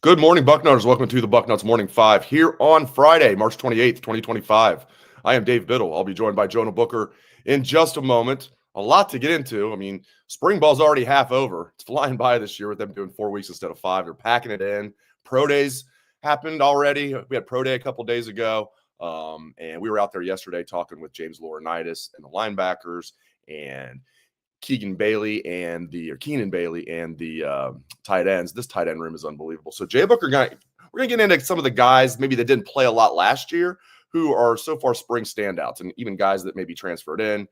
Good morning, Bucknutters. Welcome to the Bucknuts Morning 5 here on Friday, March 28th, 2025. I am Dave Biddle. I'll be joined by Jonah Booker in just a moment. A lot to get into. I mean, spring ball's already half over. It's flying by this year with them doing 4 weeks instead of 5. They're packing it in. Pro days happened already. We had pro day a couple days ago, and we were out there yesterday talking with James Laurinaitis and the linebackers and Keenan Bailey and the tight ends. This tight end room is unbelievable. So Jay Booker, we're gonna get into some of the guys maybe that didn't play a lot last year who are so far spring standouts, and even guys that maybe transferred in,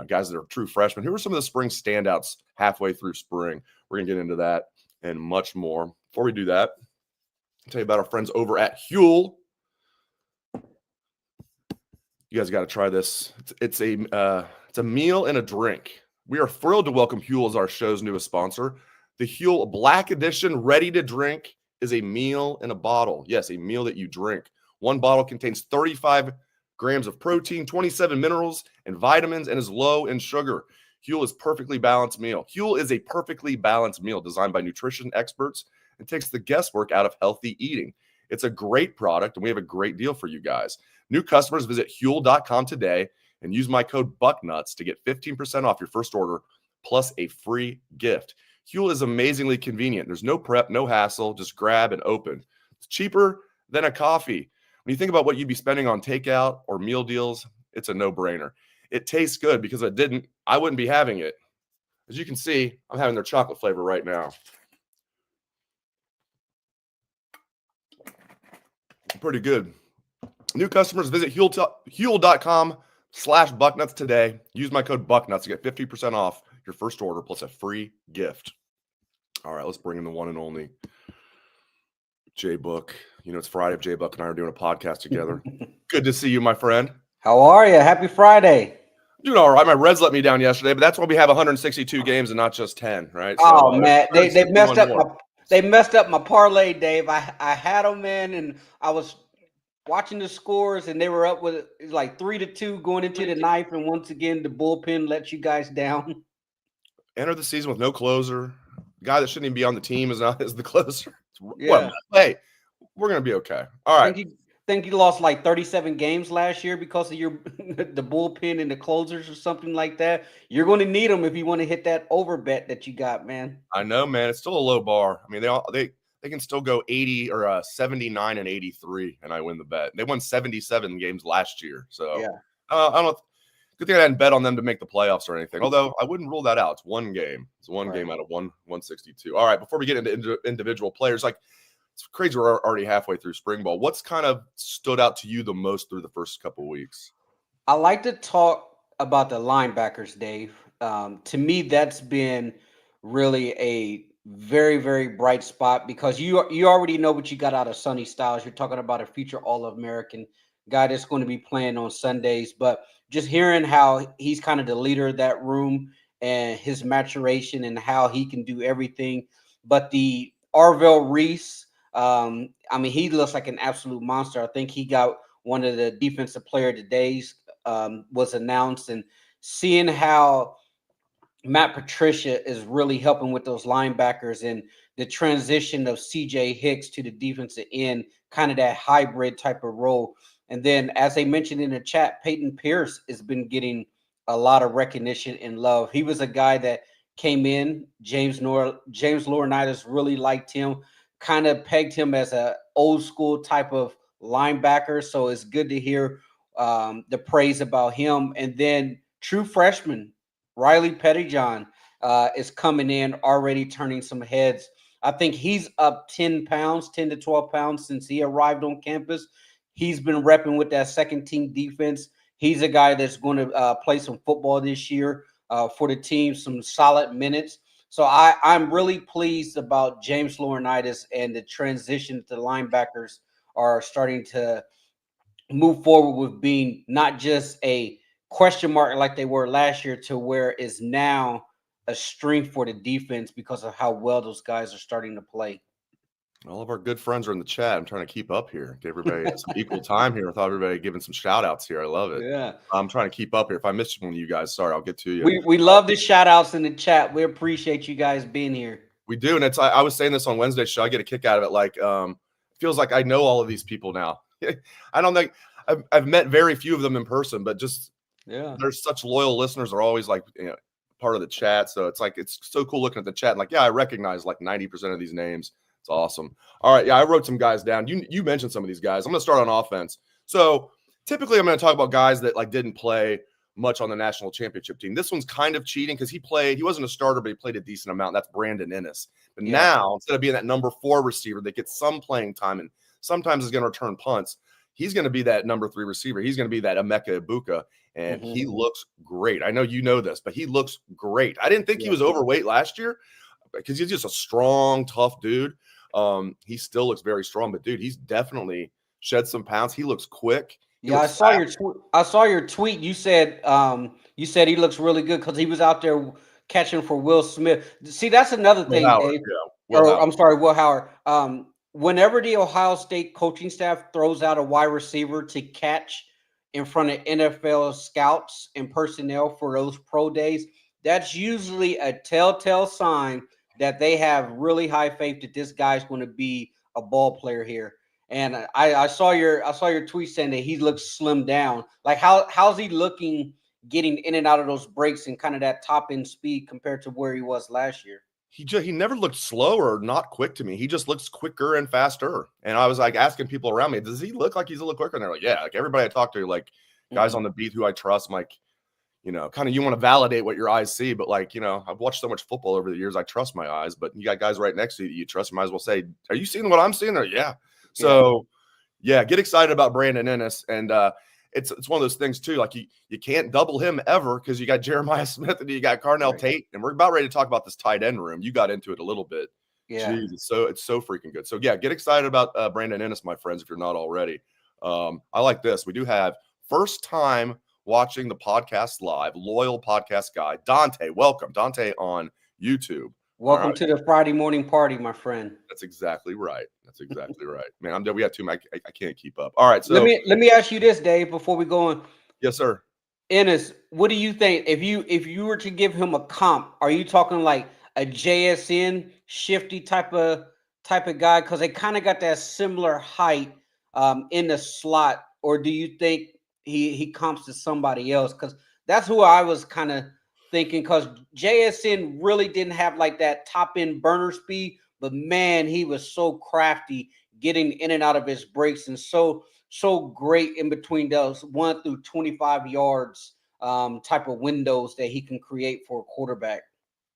guys that are true freshmen. Who are some of the spring standouts halfway through spring? We're gonna get into that and much more. Before we do that, I'll tell you about our friends over at Huel. You guys got to try this. It's a meal and a drink. We are thrilled to welcome Huel as our show's newest sponsor. The Huel Black Edition Ready to Drink is a meal in a bottle. Yes, a meal that you drink. One bottle contains 35 grams of protein, 27 minerals and vitamins, and is low in sugar. Huel is perfectly balanced meal. Huel is a perfectly balanced meal designed by nutrition experts and takes the guesswork out of healthy eating. It's a great product, and we have a great deal for you guys. New customers visit Huel.com today and use my code Bucknuts to get 15% off your first order plus a free gift. Huel is amazingly convenient. There's no prep, no hassle, just grab and open. It's cheaper than a coffee. When you think about what you'd be spending on takeout or meal deals, it's a no-brainer. It tastes good because if it didn't, I wouldn't be having it. As you can see, I'm having their chocolate flavor right now. Pretty good. New customers visit Huel.com/Bucknuts today. Use my code Bucknuts to get 50% off your first order plus a free gift. All right, let's bring in the one and only Jay Book. You know, it's Friday. Jay Book and I are doing a podcast together. Good to see you, my friend. How are you? Happy Friday. Doing all right. My Reds let me down yesterday, but that's why we have 162 games and not just 10, right? Oh, so, man, they messed up. They messed up my parlay, Dave. I had them in, and I was watching the scores, and they were up with like 3-2 going into the ninth, and once again, the bullpen let you guys down. Enter the season with no closer. The guy that shouldn't even be on the team is the closer. Yeah. Hey, we're gonna be okay. All right. Think you lost like 37 games last year because of the bullpen and the closers or something like that. You're going to need them if you want to hit that over bet that you got, man. I know, man. It's still a low bar. I mean, they can still go 80 or 79 and 83, and I win the bet. They won 77 games last year, so yeah. I don't. Good thing I didn't bet on them to make the playoffs or anything. Although I wouldn't rule that out. It's one game. It's one game out of 162. All right. Before we get into individual players, like. It's crazy we're already halfway through spring ball. What's kind of stood out to you the most through the first couple of weeks? I like to talk about the linebackers, Dave. To me, that's been really a very, very bright spot because you already know what you got out of Sonny Styles. You're talking about a future All-American guy that's going to be playing on Sundays. But just hearing how he's kind of the leader of that room and his maturation and how he can do everything. But the Arvell Reese, I mean, he looks like an absolute monster. I think he got one of the defensive player of the days was announced, and seeing how Matt Patricia is really helping with those linebackers and the transition of CJ Hicks to the defensive end, kind of that hybrid type of role. And then, as they mentioned in the chat, Peyton Pierce has been getting a lot of recognition and love. He was a guy that came in. James Laurinaitis really liked him. Kind of pegged him as a old school type of linebacker. So it's good to hear the praise about him. And then true freshman, Riley Pettyjohn is coming in, already turning some heads. I think he's up 10 to 12 pounds since he arrived on campus. He's been repping with that second team defense. He's a guy that's going to play some football this year for the team, some solid minutes. So I'm really pleased about James Laurinaitis and the transition to linebackers are starting to move forward with being not just a question mark like they were last year to where it's now a strength for the defense because of how well those guys are starting to play. All of our good friends are in the chat. I'm trying to keep up here. Give everybody some equal time here with everybody giving some shout outs here. I love it. Yeah. I'm trying to keep up here. If I missed one of you guys, sorry, I'll get to you. We love the shout outs in the chat. We appreciate you guys being here. We do, and I was saying this on Wednesday's show. I get a kick out of it. Like, feels like I know all of these people now. I don't think I've met very few of them in person, but just there's such loyal listeners. They're always like, part of the chat. So it's like it's so cool looking at the chat. And like, yeah, I recognize like 90% of these names. It's awesome. All right, yeah, I wrote some guys down. You mentioned some of these guys. I'm gonna start on offense. So typically, I'm gonna talk about guys that like didn't play much on the national championship team. This one's kind of cheating because he wasn't a starter, but he played a decent amount. That's Brandon Ennis. But now, instead of being that number 4 receiver that gets some playing time and sometimes is going to return punts, he's going to be that number 3 receiver. He's going to be that Emeka Ibuka, and he looks great. I know you know this, but he looks great. I didn't think he was overweight last year because he's just a strong, tough dude. He still looks very strong, but dude, he's definitely shed some pounds. He looks quick. I saw your tweet. You said he looks really good because he was out there catching for Will Smith. See, that's another thing, Dave. I'm sorry, Will Howard. Whenever the Ohio State coaching staff throws out a wide receiver to catch in front of NFL scouts and personnel for those pro days, that's usually a telltale sign that they have really high faith that this guy's going to be a ball player here. And I saw your tweet saying that he looks slimmed down. Like how's he looking getting in and out of those breaks and kind of that top end speed compared to where he was last year? He never looked slow or not quick to me. He just looks quicker and faster. And I was like asking people around me, does he look like he's a little quicker? And they're like, yeah. Like everybody I talk to, like guys on the beat who I trust, I'm like, kind of you want to validate what your eyes see, but like, I've watched so much football over the years. I trust my eyes, but you got guys right next to you trust. You might as well say, are you seeing what I'm seeing? Or yeah. So get excited about Brandon Ennis. And it's one of those things too. Like you can't double him ever because you got Jeremiah Smith and you got Carnell Tate, and we're about ready to talk about this tight end room. You got into it a little bit. Yeah. Jeez, it's so freaking good. So get excited about Brandon Ennis, my friends, if you're not already. I like this. We do have first time watching the podcast live, loyal podcast guy, Dante. Welcome, Dante, on YouTube. Welcome to the Friday morning party, my friend. That's exactly right. Man, we got too many. I can't keep up. All right, so let me ask you this, Dave, before we go on. Yes, sir. Ennis, what do you think if you were to give him a comp? Are you talking like a JSN shifty type of guy? Because they kind of got that similar height in the slot, or do you think he comps to somebody else? Because that's who I was kind of thinking, because JSN really didn't have like that top end burner speed, but man, he was so crafty getting in and out of his breaks and so great in between those 1 through 25 yards type of windows that he can create for a quarterback.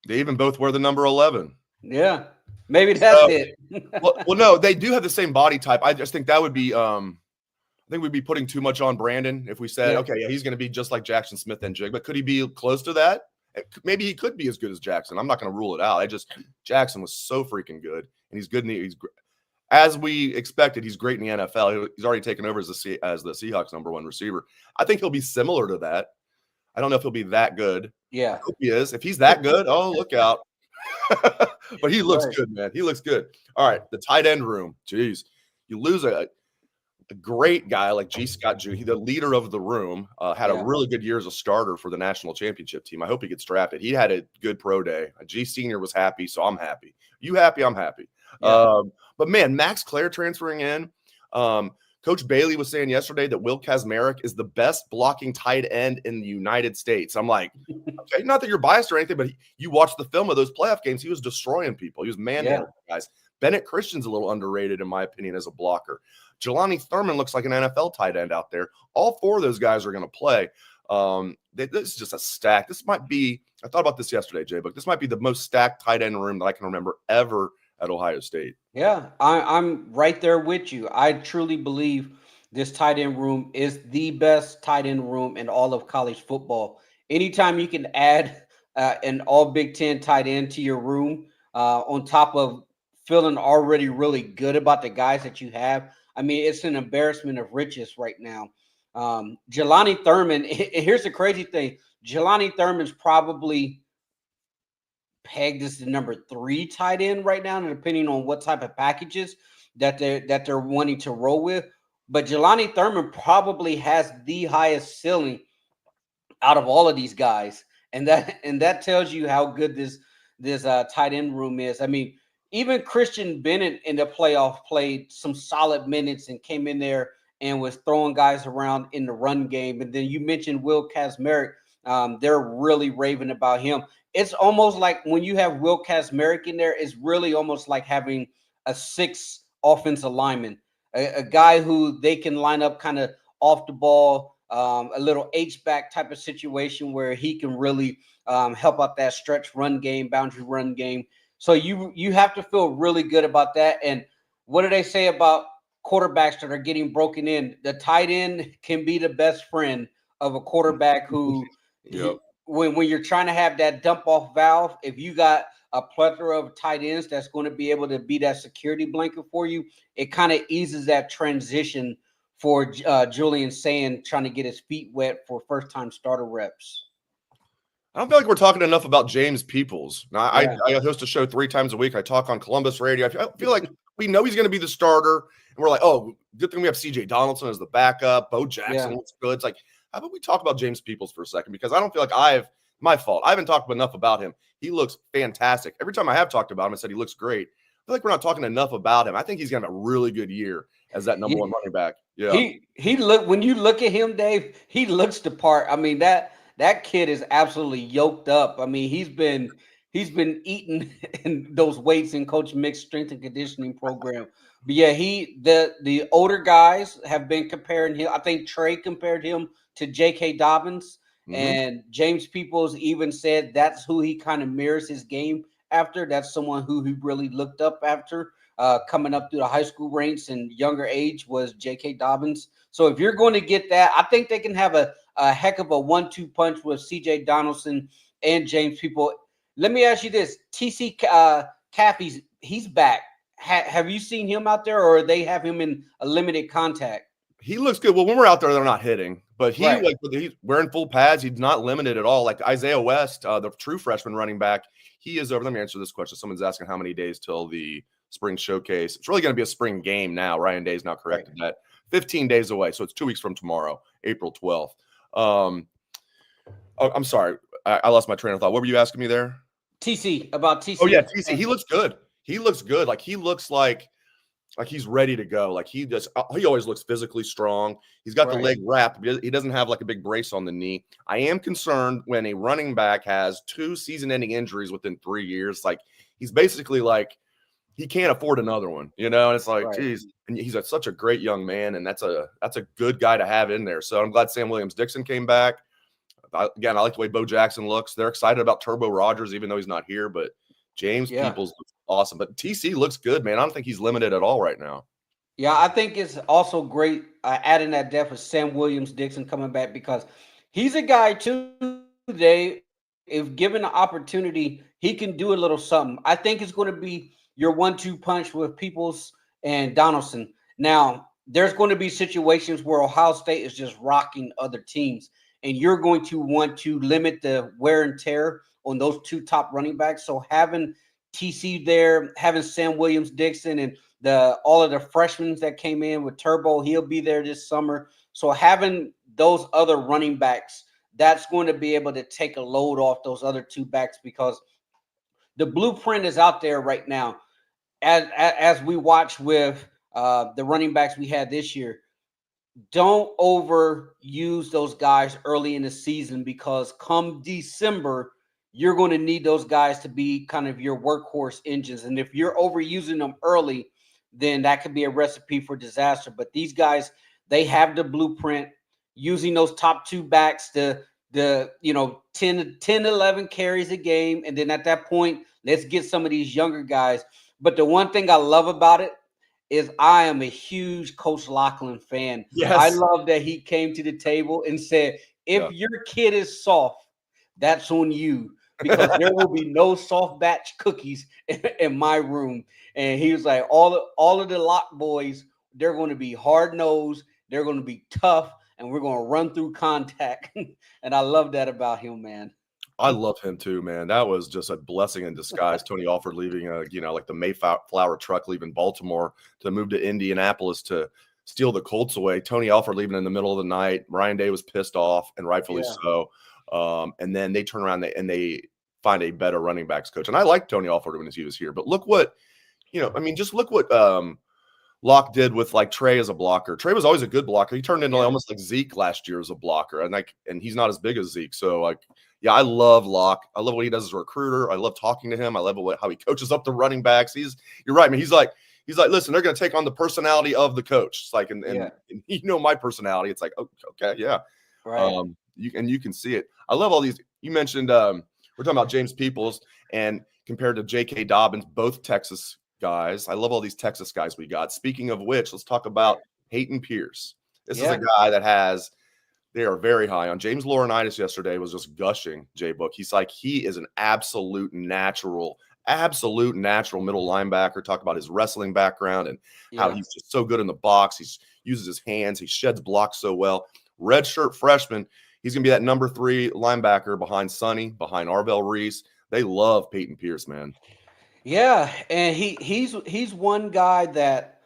They even both wear the number 11. Yeah, maybe that's it. well, no, they do have the same body type. I just think that would be I think we'd be putting too much on Brandon if we said, he's going to be just like Jackson Smith and Jig. But could he be close to that? Maybe he could be as good as Jackson. I'm not going to rule it out. Jackson was so freaking good, and he's good. As we expected, he's great in the NFL. He's already taken over as the Seahawks number 1 receiver. I think he'll be similar to that. I don't know if he'll be that good. Yeah, I hope he is. If he's that good, oh, look out. But he looks good, man. He looks good. All right, the tight end room. Jeez, you lose a great guy like G. Scott Jr., the leader of the room, had a really good year as a starter for the national championship team. I hope he gets drafted. He had a good pro day. G. Senior was happy, so I'm happy. You happy? I'm happy. Yeah. But man, Max Clare transferring in. Coach Bailey was saying yesterday that Will Kazmarek is the best blocking tight end in the United States. I'm like, okay, not that you're biased or anything, but you watch the film of those playoff games. He was destroying people. He was manhandling guys. Bennett Christian's a little underrated, in my opinion, as a blocker. Jelani Thurman looks like an NFL tight end out there. All 4 of those guys are going to play. This is just a stack. This might be – I thought about this yesterday, J-Book. This might be the most stacked tight end room that I can remember ever at Ohio State. Yeah, I'm right there with you. I truly believe this tight end room is the best tight end room in all of college football. Anytime you can add an all Big Ten tight end to your room on top of feeling already really good about the guys that you have, I mean, it's an embarrassment of riches right now. Jelani Thurman, here's the crazy thing. Jelani Thurman's probably pegged as the number 3 tight end right now, and depending on what type of packages that they're wanting to roll with. But Jelani Thurman probably has the highest ceiling out of all of these guys. And that tells you how good this tight end room is. I mean, even Christian Bennett in the playoff played some solid minutes and came in there and was throwing guys around in the run game. And then you mentioned Will Kazmarek. They're really raving about him. It's almost like when you have Will Kazmarek in there, it's really almost like having a 6 offensive lineman, a guy who they can line up kind of off the ball, a little H-back type of situation where he can really help out that stretch run game, boundary run game. So you have to feel really good about that. And what do they say about quarterbacks that are getting broken in? The tight end can be the best friend of a quarterback who Yep. when you're trying to have that dump off valve, if you got a plethora of tight ends that's going to be able to be that security blanket for you, it kind of eases that transition for Julian Sand trying to get his feet wet for first time starter reps. I don't feel like we're talking enough about James Peoples. Now, Yeah. I host a show 3 times a week. I talk on Columbus radio. I feel like we know he's going to be the starter, and we're like, oh, good thing we have C.J. Donaldson as the backup. Bo Jackson looks good. It's like, how about we talk about James Peoples for a second? Because I don't feel like my fault. I haven't talked enough about him. He looks fantastic. Every time I have talked about him, I said he looks great. I feel like we're not talking enough about him. I think he's going to have a really good year as that number 1 running back. Yeah. He look when you look at him, Dave, he looks the part. I mean, that kid is absolutely yoked up. I mean, he's been eating in those weights in Coach Mick's strength and conditioning program. But yeah, the older guys have been comparing him. I think Trey compared him to J.K. Dobbins, and James Peoples even said that's who he kind of mirrors his game after. That's someone who he really looked up after. Coming up through the high school ranks and younger age was J.K. Dobbins. So if you're going to get that, I think they can have a heck of a 1-2 punch with C.J. Donaldson and James People. Let me ask you this: T.C. Caffey's he's back. Have you seen him out there, or they have him in a limited contact? He looks good. Well, when we're out there, they're not hitting, but he's wearing full pads. He's not limited at all. Like Isaiah West, the true freshman running back, he is over. Let me answer this question. Someone's asking how many days till the spring showcase. It's really going to be a spring game now. Ryan Day's now corrected that. 15 days away, so it's 2 weeks from tomorrow, April 12th. I'm sorry, I lost my train of thought. What were you asking me there? TC, about TC. Oh yeah, TC. He looks good. He looks good. Like he looks like he's ready to go. Like he always looks physically strong. He's got the leg wrapped. He doesn't have like a big brace on the knee. I am concerned when a running back has 2 season-ending injuries within 3 years. Like he's basically like he can't afford another one, you know. And it's like, geez, and he's such a great young man, and that's a good guy to have in there. So I'm glad Sam Williams-Dixon came back. Again, I like the way Bo Jackson looks. They're excited about Turbo Rogers, even though he's not here. But James Peoples looks awesome. But TC looks good, man. I don't think he's limited at all right now. Yeah, I think it's also great adding that depth with Sam Williams-Dixon coming back because he's a guy too, Dave. If given the opportunity, he can do a little something. I think it's going to be your 1-2 punch with Peoples and Donaldson. Now, there's going to be situations where Ohio State is just rocking other teams, and you're going to want to limit the wear and tear on those 2 top running backs. So having TC there, having Sam Williams-Dixon and all of the freshmen that came in with Turbo, he'll be there this summer. So having those other running backs, that's going to be able to take a load off those other 2 backs because the blueprint is out there right now. As we watch with the running backs we had this year, don't overuse those guys early in the season because come December, you're going to need those guys to be kind of your workhorse engines. And if you're overusing them early, then that could be a recipe for disaster. But these guys, they have the blueprint using those top 2 backs to 10, 11 carries a game. And then at that point, let's get some of these younger guys. But the one thing I love about it is I am a huge Coach Lachlan fan. Yes. I love that he came to the table and said, if your kid is soft, that's on you because there will be no soft batch cookies in my room. And he was like, all of the Lock boys, they're going to be hard-nosed, they're going to be tough, and we're going to run through contact. And I love that about him, man. I love him too, man. That was just a blessing in disguise. Tony Alford leaving, like the Mayflower truck leaving Baltimore to move to Indianapolis to steal the Colts away. Tony Alford leaving in the middle of the night. Ryan Day was pissed off, and rightfully so. And then they turn around and they find a better running backs coach. And I liked Tony Alford when he was here, but look what, just look what Locke did with like Trey as a blocker. Trey was always a good blocker. He turned into almost like Zeke last year as a blocker, and he's not as big as Zeke. So like, yeah, I love Locke. I love what he does as a recruiter. I love talking to him. I love how he coaches up the running backs. You're right, man. He's like, listen, they're going to take on the personality of the coach. It's like, and my personality. It's like, okay, yeah, right. You can see it. I love all these. You mentioned we're talking about James Peoples and compared to J.K. Dobbins, both Texas guys. I love all these Texas guys we got. Speaking of which, let's talk about Peyton Pierce. This is a guy that they are very high on. James Laurinaitis yesterday was just gushing J-Book. He's like, he is an absolute natural middle linebacker. Talk about his wrestling background and how he's just so good in the box. He uses his hands. He sheds blocks so well. Redshirt freshman. He's going to be that number 3 linebacker behind Sonny, behind Arvell Reese. They love Peyton Pierce, man. Yeah, and he's one guy that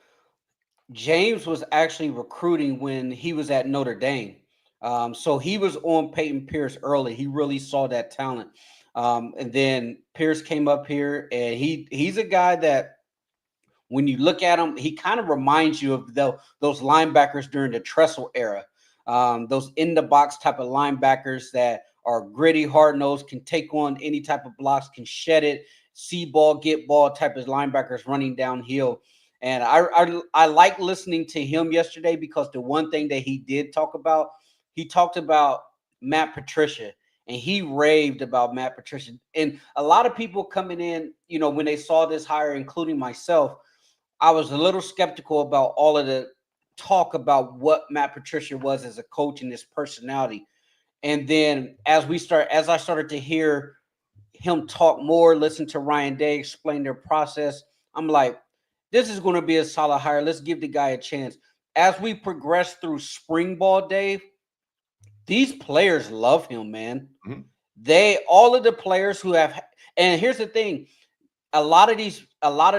James was actually recruiting when he was at Notre Dame. So he was on Peyton Pierce early. He really saw that talent. And then Pierce came up here, and he's a guy that when you look at him, he kind of reminds you of those linebackers during the Tressel era. Those in the box type of linebackers that are gritty, hard nosed, can take on any type of blocks, can shed it, see ball, get ball type of linebackers running downhill. And I like listening to him yesterday because the one thing that he did talk about, he talked about Matt Patricia, and he raved about Matt Patricia. And a lot of people coming in, when they saw this hire, including myself, I was a little skeptical about all of the talk about what Matt Patricia was as a coach and his personality. And then as I started to hear him talk more, listen to Ryan Day explain their process, I'm like, this is going to be a solid hire. Let's give the guy a chance. As we progress through spring ball, Dave, these players love him, man. Mm-hmm. All of the players who have, and here's the thing, a lot of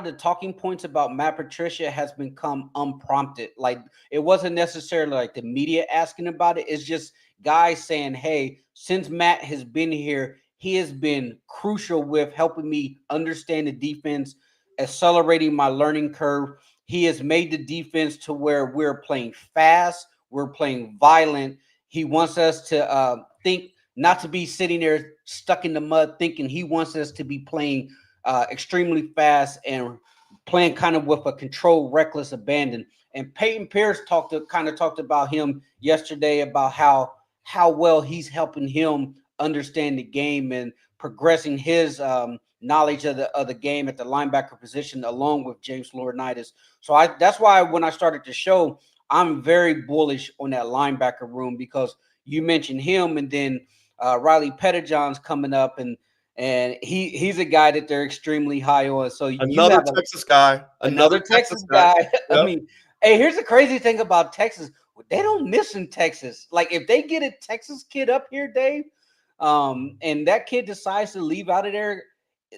the talking points about Matt Patricia has become unprompted. Like, it wasn't necessarily like the media asking about it. It's just guys saying, hey, since Matt has been here, he has been crucial with helping me understand the defense, accelerating my learning curve. He has made the defense to where we're playing fast, we're playing violent. He wants us to think, not to be sitting there stuck in the mud thinking. He wants us to be playing extremely fast and playing kind of with a controlled, reckless abandon. And Peyton Pierce talked about him yesterday, about how well he's helping him understand the game and progressing his knowledge of the game at the linebacker position, along with James Laurinaitis. So that's why when I started the show, I'm very bullish on that linebacker room, because you mentioned him, and then Riley Pettijohn's coming up, and he's a guy that they're extremely high on. So another Texas guy. Yep. I mean, hey, here's the crazy thing about Texas. They don't miss in Texas. Like, if they get a Texas kid up here, Dave, and that kid decides to leave out of there,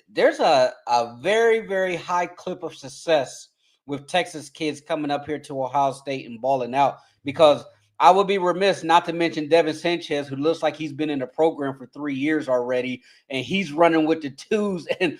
there's a very, very high clip of success with Texas kids coming up here to Ohio State and balling out. Because I would be remiss not to mention Devin Sanchez, who looks like he's been in the program for 3 years already, and he's running with the twos. And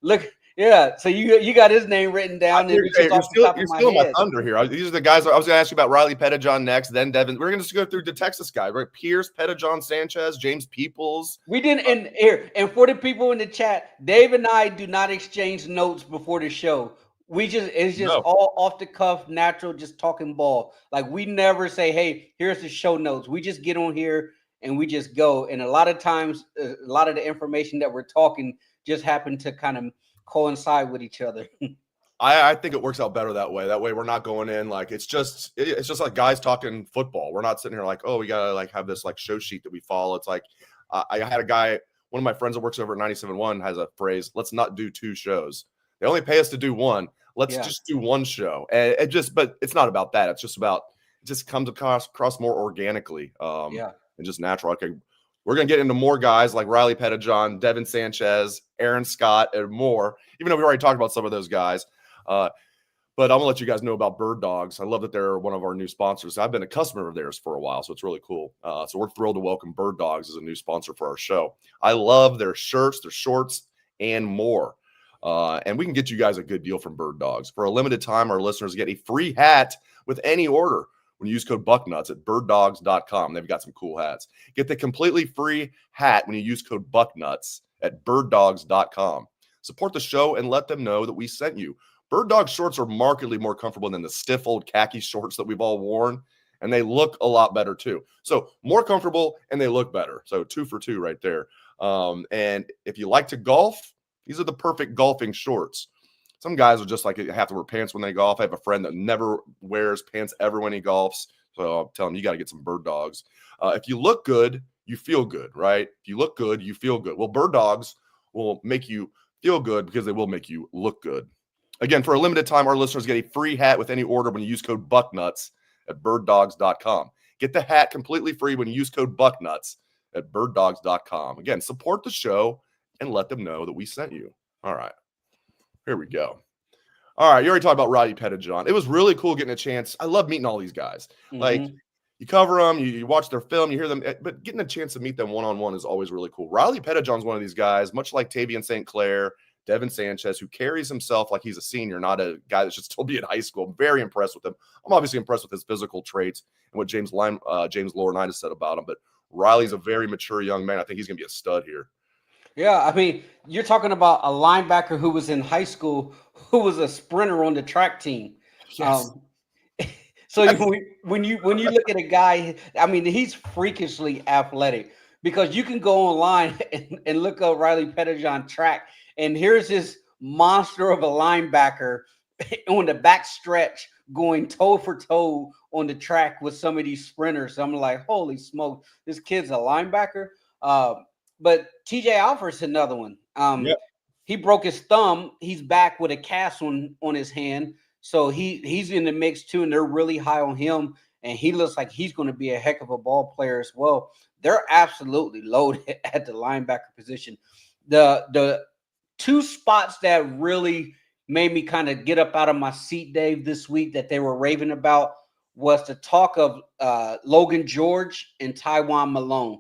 look, yeah. So you got his name written down. You're stealing my thunder here. These are the guys I was going to ask you about. Riley Pettijohn next, then Devin. We're going to just go through the Texas guys, right? Pierce, Pettijohn, Sanchez, James Peoples. We didn't. And for the people in the chat, Dave and I do not exchange notes before the show. It's just all off the cuff, natural, just talking ball. Like, we never say, hey, here's the show notes. We just get on here and we just go. And a lot of times, a lot of the information that we're talking just happen to kind of coincide with each other. I think it works out better that way. That way we're not going in like it's just like guys talking football. We're not sitting here like, oh, we gotta like have this like show sheet that we follow. It's like I had a guy, one of my friends that works over at 97.1 has a phrase, let's not do 2 shows. They only pay us to do 1. Let's just do 1 show. And but it's not about that. It's just about, it just comes across more organically. And just natural. Okay. We're going to get into more guys like Riley Pettijohn, Devin Sanchez, Aaron Scott, and more, even though we already talked about some of those guys. But I'm gonna let you guys know about Bird Dogs. I love that they're one of our new sponsors. I've been a customer of theirs for a while, so it's really cool. So we're thrilled to welcome Bird Dogs as a new sponsor for our show. I love their shirts, their shorts, and more. And we can get you guys a good deal from Bird Dogs. For a limited time, our listeners get a free hat with any order when you use code Bucknuts at birddogs.com. They've got some cool hats. Get the completely free hat when you use code Bucknuts at birddogs.com. Support the show and let them know that we sent you. Bird Dog shorts are markedly more comfortable than the stiff old khaki shorts that we've all worn, and they look a lot better too. So more comfortable and they look better. So 2 for 2 right there. And if you like to golf, these are the perfect golfing shorts. Some guys are just like have to wear pants when they golf. I have a friend that never wears pants ever when he golfs. So I'm telling you, you got to get some Bird Dogs. If you look good, you feel good, right? If you look good, you feel good. Well, Bird Dogs will make you feel good because they will make you look good. Again, for a limited time, our listeners get a free hat with any order when you use code Bucknuts at birddogs.com. Get the hat completely free when you use code Bucknuts at birddogs.com. Again, support the show and let them know that we sent you. All right. Here we go. All right. You already talked about Riley Pettijohn. It was really cool getting a chance. I love meeting all these guys. Mhm. Like, you cover them, you watch their film, you hear them, but getting a chance to meet them one-on-one is always really cool. Riley Pettijohn's one of these guys, much like Tavian St. Clair, Devin Sanchez, who carries himself like he's a senior, not a guy that should still be in high school. I'm very impressed with him. I'm obviously impressed with his physical traits and what James Laurinaitis said about him, but Riley's a very mature young man. I think he's going to be a stud here. Yeah, I mean, you're talking about a linebacker who was in high school, who was a sprinter on the track team. Yes. So when you look at a guy, I mean, he's freakishly athletic because you can go online and look up Riley Pettijohn track, and here's this monster of a linebacker on the back stretch going toe for toe on the track with some of these sprinters. I'm like, holy smoke, this kid's a linebacker. But TJ Alford's another one. Yep. He broke his thumb. He's back with a cast on his hand. So he's in the mix too, and they're really high on him. And he looks like he's going to be a heck of a ball player as well. They're absolutely loaded at the linebacker position. The 2 spots that really made me kind of get up out of my seat, Dave, this week that they were raving about was the talk of Logan George and Tywan Malone,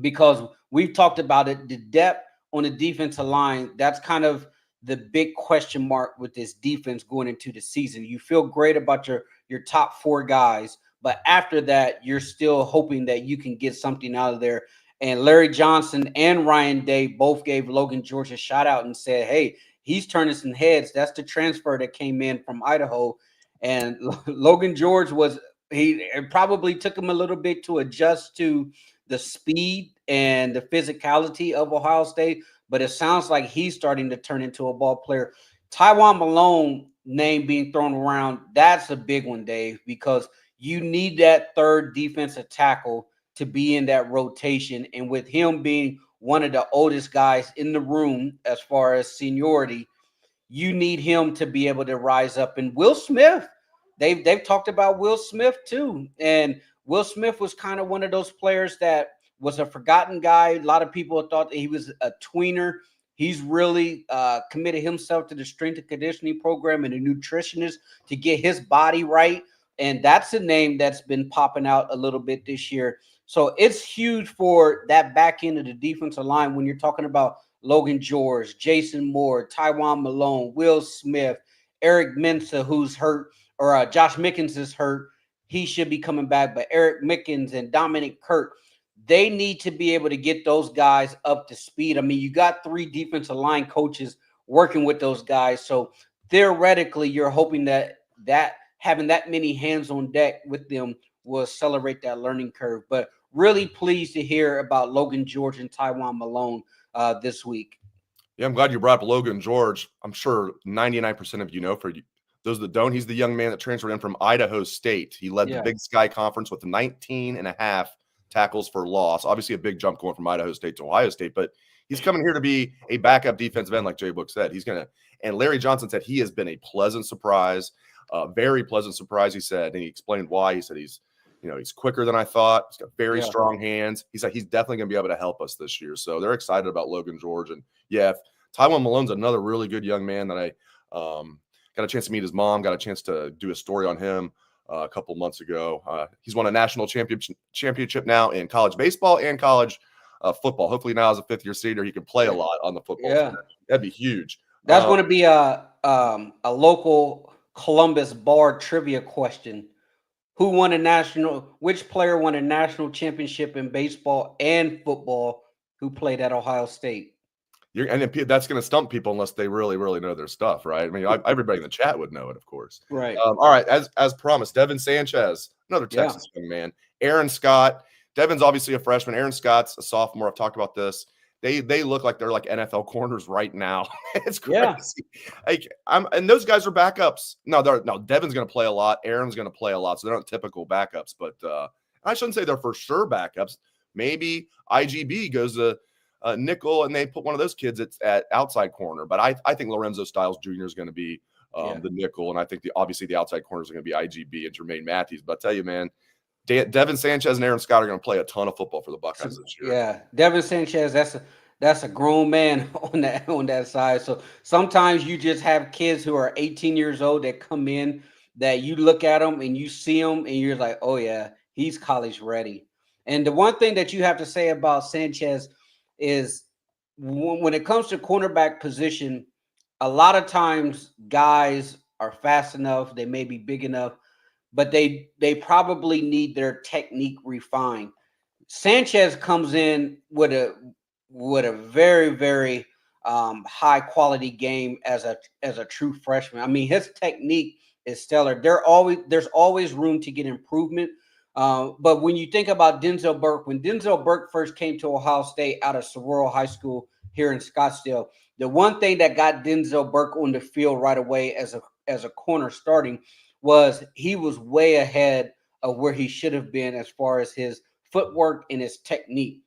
because we've talked about it, the depth on the defensive line. That's kind of the big question mark with this defense going into the season. You feel great about your top 4 guys, but after that, you're still hoping that you can get something out of there. And Larry Johnson and Ryan Day both gave Logan George a shout out and said, hey, he's turning some heads. That's the transfer that came in from Idaho. And Logan George it probably took him a little bit to adjust to the speed and the physicality of Ohio State, but it sounds like he's starting to turn into a ball player. Tywan Malone name being thrown around, that's a big one, Dave, because you need that third defensive tackle to be in that rotation. And with him being one of the oldest guys in the room as far as seniority, you need him to be able to rise up. And Will Smith, they've talked about Will Smith too. And Will Smith was kind of one of those players that was a forgotten guy. A lot of people thought that he was a tweener. He's really committed himself to the strength and conditioning program and a nutritionist to get his body right. And that's a name that's been popping out a little bit this year. So it's huge for that back end of the defensive line when you're talking about Logan George, Jason Moore, Tywan Malone, Will Smith, Eric Mensah, who's hurt, or Josh Mickens is hurt. He should be coming back. But Eric Mickens and Dominic Kirk, they need to be able to get those guys up to speed. I mean, you got 3 defensive line coaches working with those guys. So theoretically, you're hoping that having that many hands on deck with them will accelerate that learning curve. But really pleased to hear about Logan George and Tywan Malone this week. Yeah, I'm glad you brought up Logan George. I'm sure 99% of you know. For those that don't, he's the young man that transferred in from Idaho State. He led the Big Sky Conference with 19 and a half tackles for loss. Obviously a big jump going from Idaho State to Ohio State, but he's coming here to be a backup defensive end, like Jay Book said. And Larry Johnson said he has been a pleasant surprise, very pleasant surprise, he said, and he explained why. He said he's quicker than I thought. He's got very strong hands. He said he's definitely going to be able to help us this year. So they're excited about Logan George. And yeah, Tywan Malone's another really good young man that I got a chance to meet his mom, got a chance to do a story on him a couple months ago. He's won a national championship now in college baseball and college football. Hopefully now as a fifth-year senior, he can play a lot on the football team. That'd be huge. That's going to be a local Columbus bar trivia question. Which player won a national championship in baseball and football who played at Ohio State? That's going to stump people unless they really, really know their stuff, right? I mean, everybody in the chat would know it, of course. Right. All right. As promised, Devin Sanchez, another Texas young man. Aaron Scott. Devin's obviously a freshman. Aaron Scott's a sophomore. I've talked about this. They look like they're like NFL corners right now. It's crazy. And those guys are backups. No, Devin's going to play a lot. Aaron's going to play a lot. So they're not typical backups. But I shouldn't say they're for sure backups. Maybe IGB goes to nickel and they put one of those kids at outside corner. But I think Lorenzo Styles Jr. is going to be the nickel. And I think obviously the outside corners are going to be IGB and Jermaine Matthews. But I'll tell you, man, Devin Sanchez and Aaron Scott are going to play a ton of football for the Buckeyes this year. Yeah, Devin Sanchez, that's a grown man on that side. So sometimes you just have kids who are 18 years old that come in that you look at them and you see them and you're like, oh yeah, he's college ready. And the one thing that you have to say about Sanchez is when it comes to cornerback position, a lot of times guys are fast enough, they may be big enough, but they probably need their technique refined. Sanchez comes in with a very, very high quality game as a true freshman. I mean, his technique is stellar. There's always room to get improvement. But when you think about Denzel Burke, when Denzel Burke first came to Ohio State out of Saguaro High School here in Scottsdale, the one thing that got Denzel Burke on the field right away as a corner starting was he was way ahead of where he should have been as far as his footwork and his technique.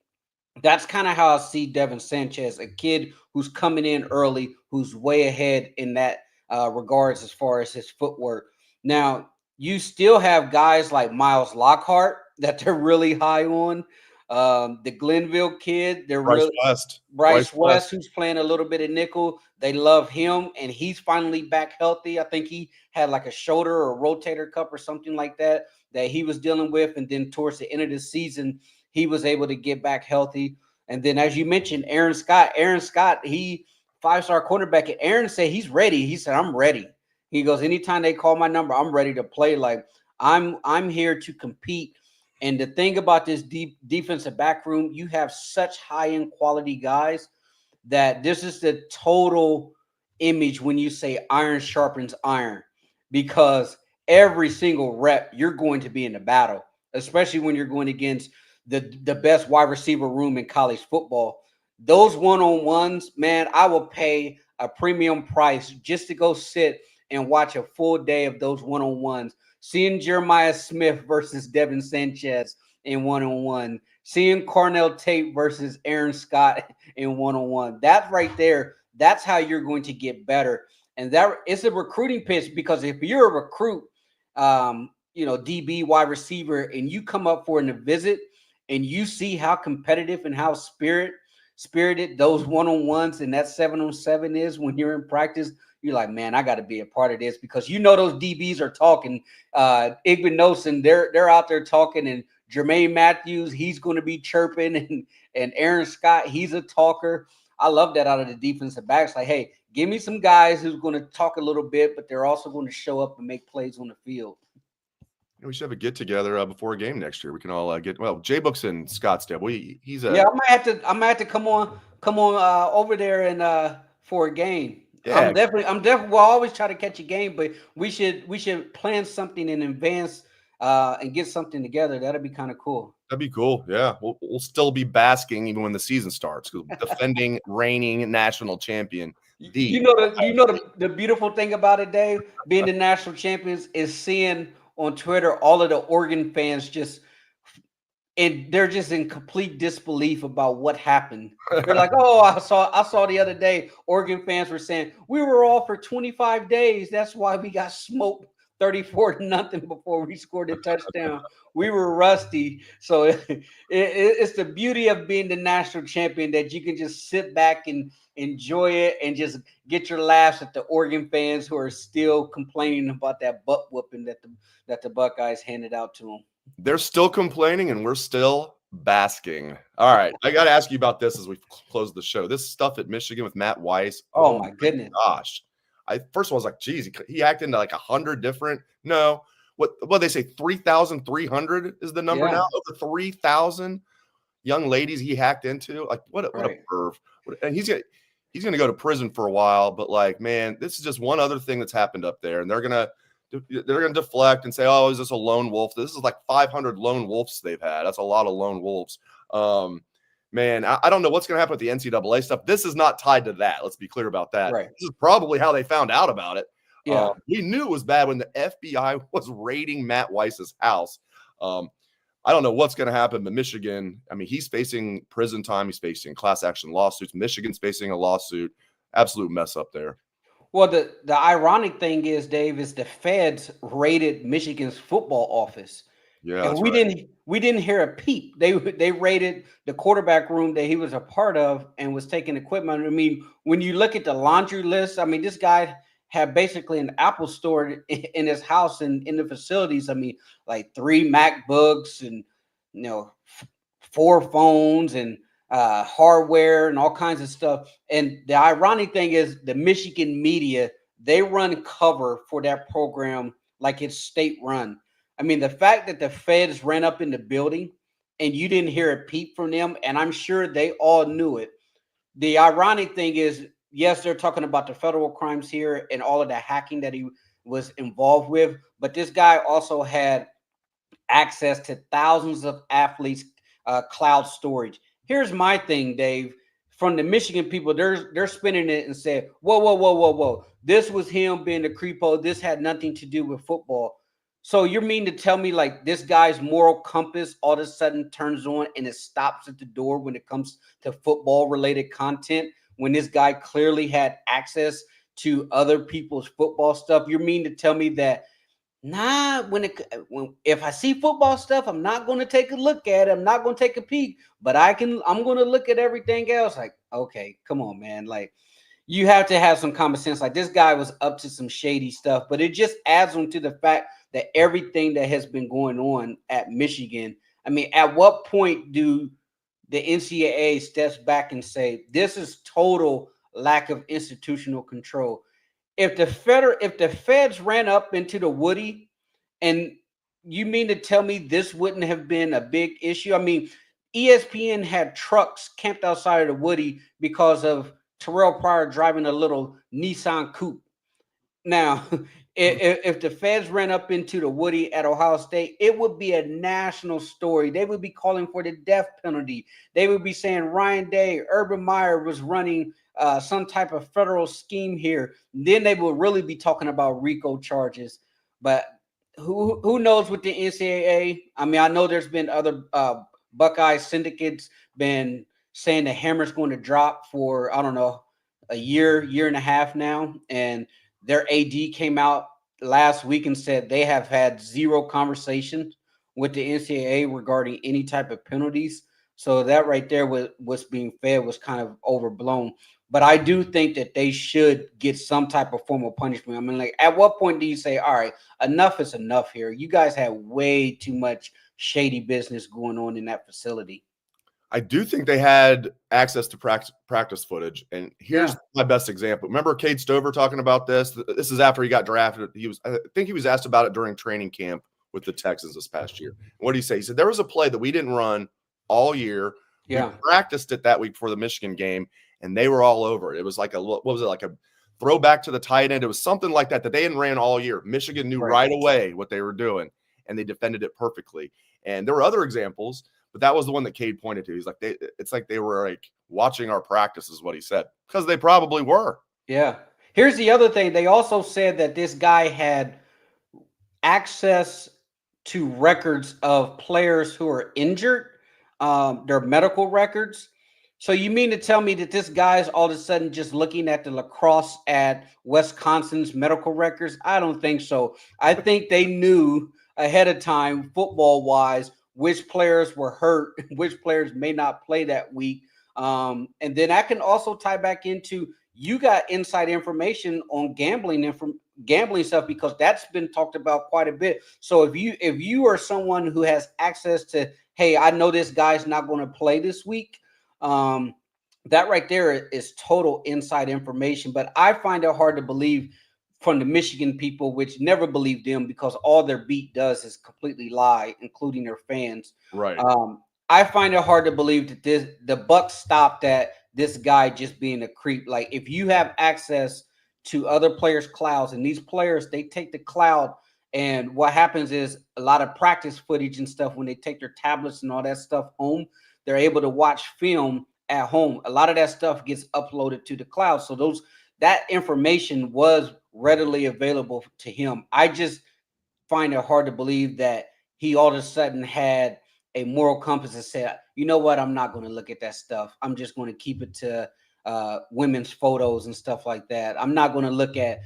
That's kind of how I see Devin Sanchez, a kid who's coming in early, who's way ahead in that regards as far as his footwork. Now, you still have guys like Miles Lockhart that they're really high on. The Glenville kid, Bryce West, who's playing a little bit of nickel. They love him, and he's finally back healthy. I think he had like a shoulder or rotator cuff or something like that he was dealing with. And then towards the end of the season, he was able to get back healthy. And then, as you mentioned, Aaron Scott, he 5-star cornerback. And Aaron said he's ready. He said, I'm ready. He goes, anytime they call my number, I'm ready to play. Like I'm here to compete. And the thing about this deep defensive back room, you have such high-end quality guys that this is the total image when you say iron sharpens iron, because every single rep you're going to be in a battle, especially when you're going against the best wide receiver room in college football. Those one-on-ones, man, I will pay a premium price just to go sit and watch a full day of those one-on-ones. Seeing Jeremiah Smith versus Devin Sanchez in one-on-one, seeing Cornell Tate versus Aaron Scott in one-on-one. That right there, that's how you're going to get better. And that it's a recruiting pitch, because if you're a recruit, DB wide receiver, and you come up for a visit and you see how competitive and how spirited those one-on-ones and that 7-on-7 is when you're in practice, you're like, man, I got to be a part of this, because those DBs are talking. Igbenogson, they're out there talking, and Jermaine Matthews, he's going to be chirping, and Aaron Scott, he's a talker. I love that out of the defensive backs. Like, hey, give me some guys who's going to talk a little bit, but they're also going to show up and make plays on the field. We should have a get together before a game next year. We can all J-Book's in Scottsdale. I might have to come on over there and for a game. Yeah, I'm definitely. We'll always try to catch a game, but we should plan something in advance and get something together. That'd be kind of cool. That'd be cool. Yeah, we'll still be basking even when the season starts, because defending reigning national champion. The beautiful thing about it, Dave, being the national champions, is seeing on Twitter all of the Oregon fans they're just in complete disbelief about what happened. They're like, oh, I saw the other day, Oregon fans were saying, we were all for 25 days. That's why we got smoked 34-0 before we scored a touchdown. We were rusty. So it's the beauty of being the national champion, that you can just sit back and enjoy it, and just get your laughs at the Oregon fans who are still complaining about that butt whooping that the Buckeyes handed out to them. They're still complaining, and we're still basking. All right, I got to ask you about this as we close the show. This stuff at Michigan with Matt Weiss. Oh my goodness! Gosh, first of all, I was like, geez, he hacked into like 100 different. No, what they say, 3,300 is the number now. Over 3,000 young ladies he hacked into. Like, what a perv! And he's gonna go to prison for a while. But like, man, this is just one other thing that's happened up there, and they're gonna deflect and say, oh, is this a lone wolf? This is like 500 lone wolves they've had. That's a lot of lone wolves. Man, I don't know what's going to happen with the NCAA stuff. This is not tied to that. Let's be clear about that. Right. This is probably how they found out about it. Yeah. We knew it was bad when the FBI was raiding Matt Weiss's house. I don't know what's going to happen, but Michigan, I mean, he's facing prison time. He's facing class action lawsuits. Michigan's facing a lawsuit. Absolute mess up there. Well, the ironic thing is, Dave, is the feds raided Michigan's football office. Yeah, and we didn't hear a peep. They raided the quarterback room that he was a part of and was taking equipment. I mean, when you look at the laundry list, I mean, this guy had basically an Apple store in his house and in the facilities. I mean, like 3 MacBooks and 4 phones and hardware and all kinds of stuff. And the ironic thing is the Michigan media, they run cover for that program like it's state run. I mean, the fact that the feds ran up in the building and you didn't hear a peep from them, and I'm sure they all knew it. The ironic thing is, yes, they're talking about the federal crimes here and all of the hacking that he was involved with, but this guy also had access to thousands of athletes' cloud storage. Here's my thing, Dave. From the Michigan people, they're spinning it and say, whoa. This was him being a creepo. This had nothing to do with football. So you mean to tell me like this guy's moral compass all of a sudden turns on and it stops at the door when it comes to football related content, when this guy clearly had access to other people's football stuff? You mean to tell me that if I see football stuff, I'm not going to take a look at it. I'm not going to take a peek, but I'm going to look at everything else. Like, okay, come on, man. Like, you have to have some common sense. Like, this guy was up to some shady stuff, but it just adds on to the fact that everything that has been going on at Michigan. I mean, at what point do the NCAA steps back and say, this is total lack of institutional control? If the feds ran up into the Woody, and you mean to tell me this wouldn't have been a big issue? I mean, ESPN had trucks camped outside of the Woody because of Terrell Pryor driving a little Nissan Coupe. Now, if the feds ran up into the Woody at Ohio State, it would be a national story. They would be calling for the death penalty. They would be saying Ryan Day, Urban Meyer was running some type of federal scheme here. Then they will really be talking about RICO charges. But who knows with the NCAA? I mean, I know there's been other Buckeye syndicates been saying the hammer's going to drop for, I don't know, a year and a half now. And their AD came out last week and said they have had zero conversations with the NCAA regarding any type of penalties. So that right there was being fed was kind of overblown. But I do think that they should get some type of formal punishment. I mean, like, at what point do you say, all right, enough is enough here? You guys have way too much shady business going on in that facility. I do think they had access to practice footage. And here's my best example. Remember Cade Stover talking about this? This is after he got drafted. I think he was asked about it during training camp with the Texans this past year. What did he say? He said, there was a play that we didn't run all year. Yeah. We practiced it that week before the Michigan game, and they were all over it. It was like what was it, like a throwback to the tight end? It was something like that they hadn't ran all year. Michigan knew right away what they were doing, and they defended it perfectly. And there were other examples, but that was the one that Cade pointed to. He's like, it's like they were like watching our practice, is what he said, because they probably were. Yeah. Here's the other thing. They also said that this guy had access to records of players who are injured, their medical records. So you mean to tell me that this guy's all of a sudden just looking at the lacrosse at Wisconsin's medical records? I don't think so. I think they knew ahead of time, football-wise, which players were hurt, which players may not play that week. And then I can also tie back into you got inside information on gambling and from gambling stuff because that's been talked about quite a bit. So if you are someone who has access to, hey, I know this guy's not going to play this week. That right there is total inside information. But I find it hard to believe from the Michigan people, which never believed them because all their beat does is completely lie, including their fans. Right. I find it hard to believe that the Bucks stopped at this guy just being a creep. Like if you have access to other players' clouds, and these players they take the cloud, and what happens is a lot of practice footage and stuff when they take their tablets and all that stuff home, they're able to watch film at home. A lot of that stuff gets uploaded to the cloud, so that information was readily available to him. I just find it hard to believe that he all of a sudden had a moral compass and said, you know what, I'm not going to look at that stuff. I'm just going to keep it to women's photos and stuff like that. I'm not going to look at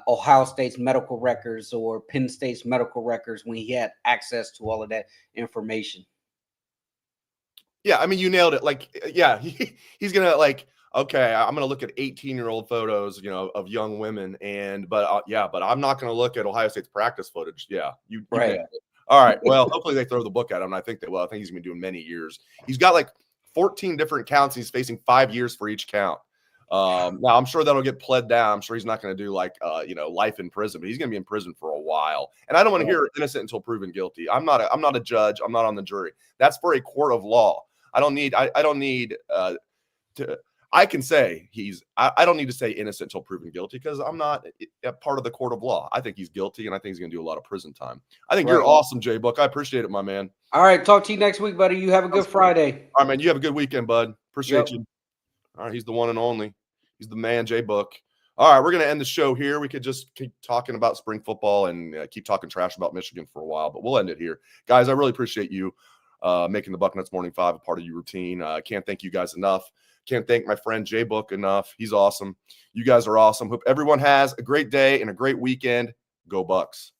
Ohio State's medical records or Penn State's medical records when he had access to all of that information. Yeah, I mean, you nailed it. Like, yeah, he's gonna like, okay, I'm gonna look at 18-year-old photos, of young women, but I'm not gonna look at Ohio State's practice footage. Yeah, you Right. nailed it. All right, well, hopefully they throw the book at him. And I think I think he's gonna be doing many years. He's got like 14 different counts. He's facing 5 years for each count. Now I'm sure that'll get pled down. I'm sure he's not going to do like life in prison, but he's going to be in prison for a while. And I don't want to hear innocent until proven guilty. I'm not a judge. I'm not on the jury. That's for a court of law. I don't need to. I can say I don't need to say innocent until proven guilty because I'm not a part of the court of law. I think he's guilty, and I think he's going to do a lot of prison time. I think you're awesome, Jay Book. I appreciate it, my man. All right, talk to you next week, buddy. You have a good Friday. All right, man. You have a good weekend, bud. Appreciate you. All right, he's the one and only. He's the man, Jay Book. All right, we're going to end the show here. We could just keep talking about spring football and keep talking trash about Michigan for a while, but we'll end it here. Guys, I really appreciate you making the Bucknuts Morning 5 a part of your routine. I can't thank you guys enough. Can't thank my friend Jay Book enough. He's awesome. You guys are awesome. Hope everyone has a great day and a great weekend. Go Bucks.